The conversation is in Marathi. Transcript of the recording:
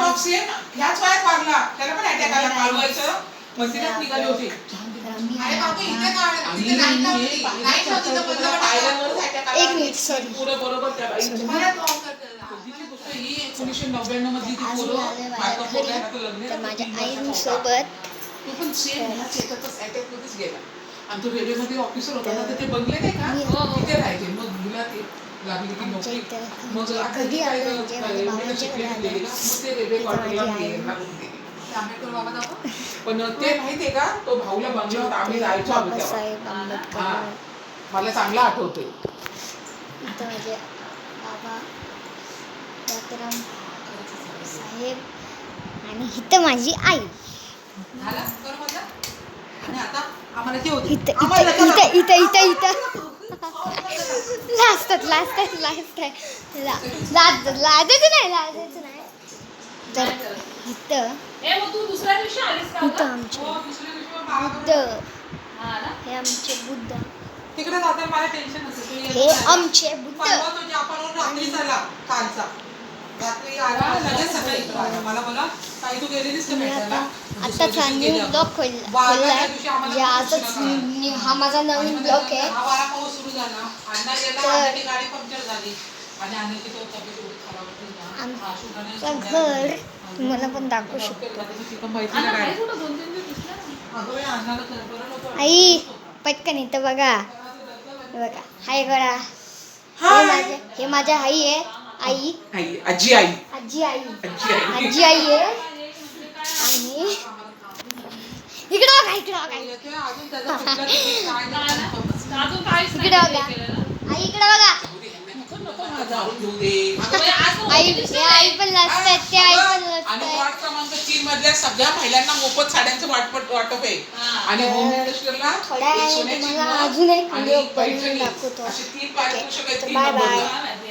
बाप सेम ह्याच वयात वारला, त्याला पण अटॅक आला काळवायचं मस्तीलाच निघाले होते. अरे बाबू इथे काय तिथे लाईन लावली, लाईन लावली तर बदला पायऱ्यांवरच अटॅक आला. एक मिनिट सॉरी पुढं बरोबर त्या बाईची परत वॉक करते. तिची गोष्ट ही 1999 मधली ती आज मी पोरं आले माझं माझ्या पोरं घरी आता लग्न तर माझ्या 3 वर्षाचा आईसोबत तो पण सेम ह्याच याच्यातच अटॅक मध्येच गेला. आणि तो रेल्वेमध्ये ऑफिसर होता ना, तर ते बंगले नाही का तिथे राहायचे. मग मुला ते लागली की आमच्या नोकरी, इथे मग आता कधी ही काय आलं म्हणजे माझ्या एवढी भावाच्या शिकलेली घरी गेली आलं का, मग ते रेल्वे तिथं क्वार्टरला माझी आई लागून गेली. आंबेडकर बाबा दाखव. पण ते माहितीये का, तो भाऊला बंगल्यावर आम्ही जायचो आम्ही तेव्हा. बाबासाहेब आंबेडकर हा मला चांगला आठवतंय. इथं माझे बाबा डॉक्टर साहेब आणि इथं माझी आई. झाला कर माझा. आणि आता आम्हाला ते होते इथं इथं इथं इथं इथं लास्ट आहे लाजायचं नाही तर इथं तू दुसऱ्या दिवशी आलीस का इथं आमचे बुद्ध, हे आमचे बुद्ध, तिकडे जाताना मला टेन्शन नसतं. हे आमचे बुद्ध. परवा तो जापानहून रात्री झाला कालचा. रात्री आला लगेच सकाळी इकडे आला. मला बोला ताई तू गेलेलीस का मी भेटायला? आताच हा न्यू ब्लॉग खोललाय म्हणजे आजच हा माझा नवीन ब्लॉग आहे. हा वारा पाऊस सुरू झाला. अण्णा गेला, अण्णाची गाडी पंक्चर झाली आणि अण्णाची तो तब्येत एवढी खराब होती ना. आमचं घर तुम्हाला पण दाखवू शकतो. आई पटकन इथं बघा, हे बघा हाय करा. हे माझ्या आई आहे. आई आजी आई आजी आई आजी आई आहे. आणि इकडं बघा इकडं बघा इकडे बघा आई इकडे बघा आई आई पण लाजतात ते आई पण आणि लाजतात. वॉर्ड क्रमांक 3 मधल्या सगळ्या महिलांना मोफत साड्यांचं वाटप आहे. आणि होम मिनिस्टरला थोड्या एक वेळाने सोन्याची तुम्हाला नथ अजून एक आणि व्हिडिओ बनवून पैठणी दाखवतो. अशी 3 पारितोषिकं आहेत 3 बाय बाय. नंबरला.